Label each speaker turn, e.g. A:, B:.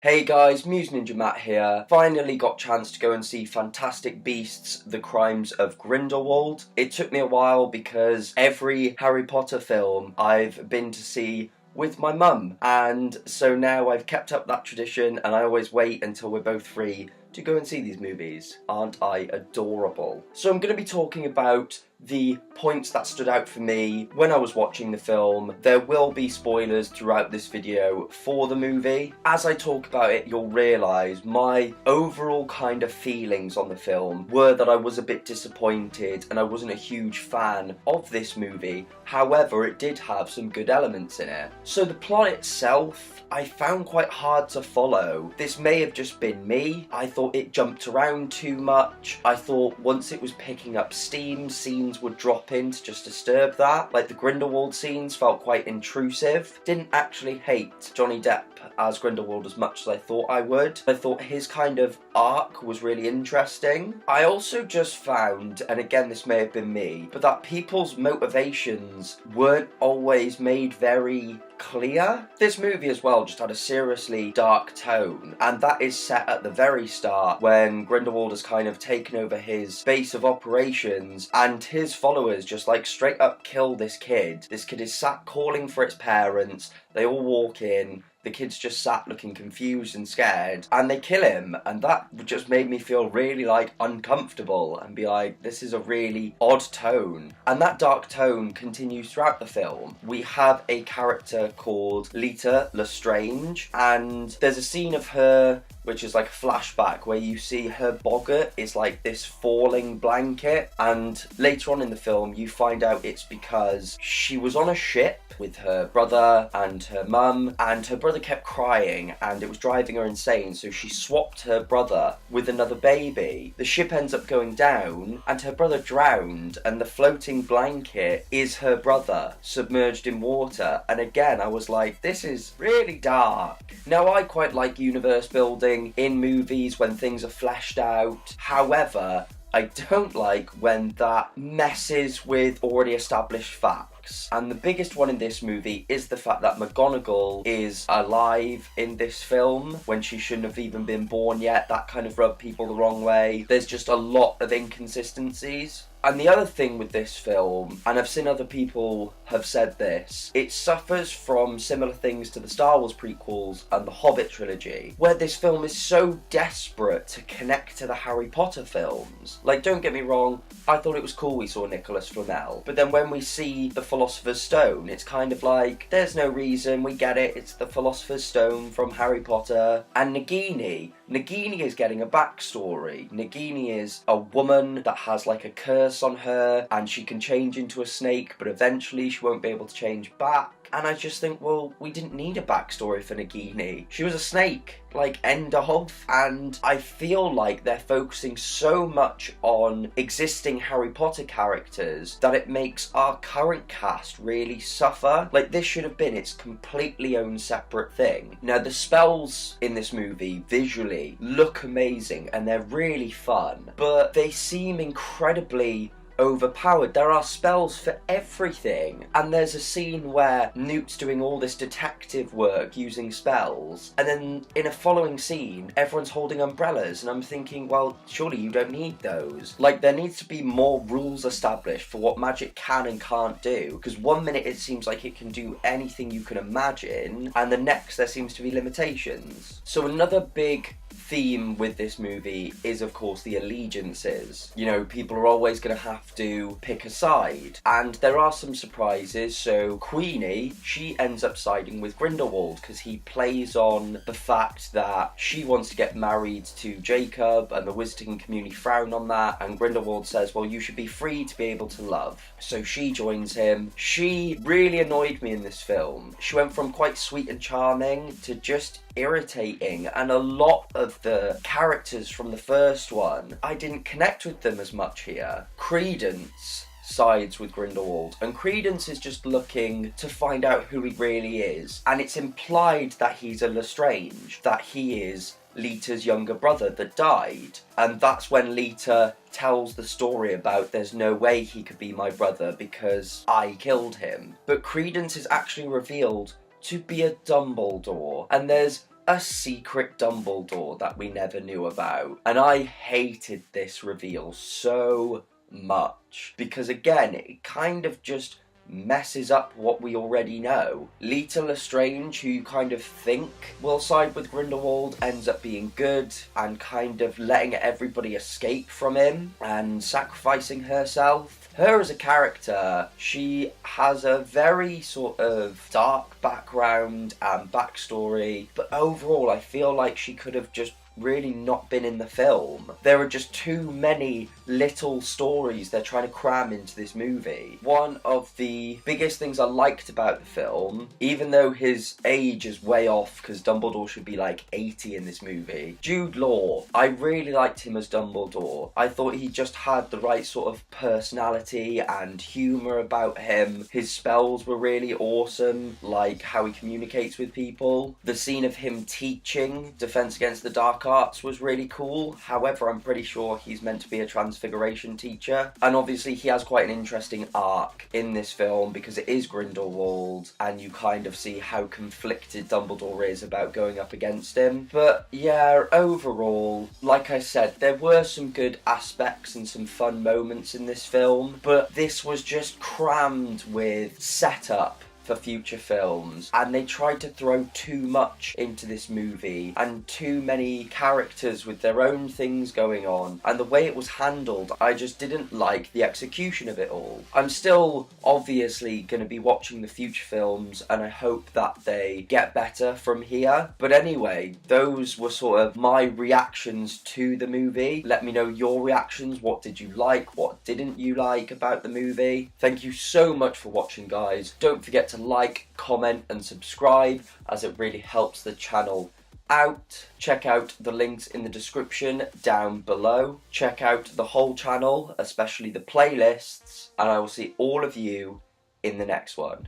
A: Hey guys, musicninjamat here. Finally got a chance to go and see Fantastic Beasts: The Crimes of Grindelwald. It took me a while because every Harry Potter film I've been to see with my mum, and so now I've kept up that tradition and I always wait until we're both free to go and see these movies. Aren't I adorable? So I'm going to be talking about the points that stood out for me when I was watching the film. There will be spoilers throughout this video for the movie. As I talk about it, you'll realise my overall kind of feelings on the film were that I was a bit disappointed and I wasn't a huge fan of this movie. However, it did have some good elements in it. So the plot itself, I found quite hard to follow. This may have just been me. I thought it jumped around too much. I thought once it was picking up steam, scenes would drop in to just disturb that. Like the Grindelwald scenes felt quite intrusive. Didn't actually hate Johnny Depp as Grindelwald as much as I thought I would. I thought his kind of arc was really interesting. I also just found, and again this may have been me, but that people's motivations weren't always made very clear. This movie as well just had a seriously dark tone, and that is set at the very start when Grindelwald has kind of taken over his base of operations and his followers just like straight up kill this kid. This kid is sat calling for its parents, they all walk in, the kid's just sat looking confused and scared, and they kill him, and that just made me feel really like uncomfortable and be like, this is a really odd tone. And that dark tone continues throughout the film. We have a character called Lita Lestrange, and there's a scene of her which is like a flashback where you see her boggart is like this falling blanket, and later on in the film you find out it's because she was on a ship with her brother and her mum, and her brother kept crying and it was driving her insane, so she swapped her brother with another baby. The ship ends up going down and her brother drowned, and the floating blanket is her brother submerged in water. And again I was like, this is really dark. Now I quite like universe building in movies when things are fleshed out. However, I don't like when that messes with already established facts. And the biggest one in this movie is the fact that McGonagall is alive in this film when she shouldn't have even been born yet. That kind of rubbed people the wrong way. There's just a lot of inconsistencies. And the other thing with this film, and I've seen other people have said this, it suffers from similar things to the Star Wars prequels and the Hobbit trilogy, where this film is so desperate to connect to the Harry Potter films. Like, don't get me wrong, I thought it was cool we saw Nicholas Flamel, but then when we see the Philosopher's Stone, it's kind of like, there's no reason, we get it, it's the Philosopher's Stone from Harry Potter. And Nagini is getting a backstory. Nagini is a woman that has like a curse on her and she can change into a snake, but eventually she won't be able to change back. And I just think, well, we didn't need a backstory for Nagini. She was a snake, like, end of. And I feel like they're focusing so much on existing Harry Potter characters that it makes our current cast really suffer. Like, this should have been its completely own separate thing. Now, the spells in this movie, visually, look amazing and they're really fun, but they seem incredibly overpowered. There are spells for everything, and there's a scene where Newt's doing all this detective work using spells, and then in a following scene everyone's holding umbrellas, and I'm thinking, well, surely you don't need those. Like, there needs to be more rules established for what magic can and can't do, because one minute it seems like it can do anything you can imagine, and the next there seems to be limitations. So another big theme with this movie is, of course, the allegiances. You know, people are always going to have to pick a side, and there are some surprises. So Queenie, she ends up siding with Grindelwald because he plays on the fact that she wants to get married to Jacob and the wizarding community frown on that, and Grindelwald says, well, you should be free to be able to love. So she joins him. She really annoyed me in this film. She went from quite sweet and charming to just irritating, and a lot of the characters from the first one, I didn't connect with them as much here. Credence sides with Grindelwald, and Credence is just looking to find out who he really is, and it's implied that he's a Lestrange, that he is Lita's younger brother that died, and that's when Lita tells the story about there's no way he could be my brother because I killed him. But Credence is actually revealed to be a Dumbledore, and there's a secret Dumbledore that we never knew about. And I hated this reveal so much, because again, it kind of just messes up what we already know. Leta Lestrange, who you kind of think will side with Grindelwald, ends up being good and kind of letting everybody escape from him and sacrificing herself. Her as a character, she has a very sort of dark background and backstory, but overall I feel like she could have just really not been in the film. There are just too many little stories they're trying to cram into this movie. One of the biggest things I liked about the film, even though his age is way off because Dumbledore should be like 80 in this movie, Jude Law, I really liked him as Dumbledore. I thought he just had the right sort of personality and humour about him. His spells were really awesome, like how he communicates with people. The scene of him teaching Defense Against the Dark Arts was really cool. However, I'm pretty sure he's meant to be a Transfiguration teacher. And obviously he has quite an interesting arc in this film because it is Grindelwald and you kind of see how conflicted Dumbledore is about going up against him. But yeah, overall, like I said, there were some good aspects and some fun moments in this film, but this was just crammed with setup for future films, and they tried to throw too much into this movie and too many characters with their own things going on, and the way it was handled, I just didn't like the execution of it all. I'm still obviously going to be watching the future films and I hope that they get better from here, but anyway, those were sort of my reactions to the movie. Let me know your reactions. What did you like? What didn't you like about the movie? Thank you so much for watching, guys. Don't forget to like, comment and subscribe, as it really helps the channel out. Check out the links in the description down below. Check out the whole channel, especially the playlists, and I will see all of you in the next one.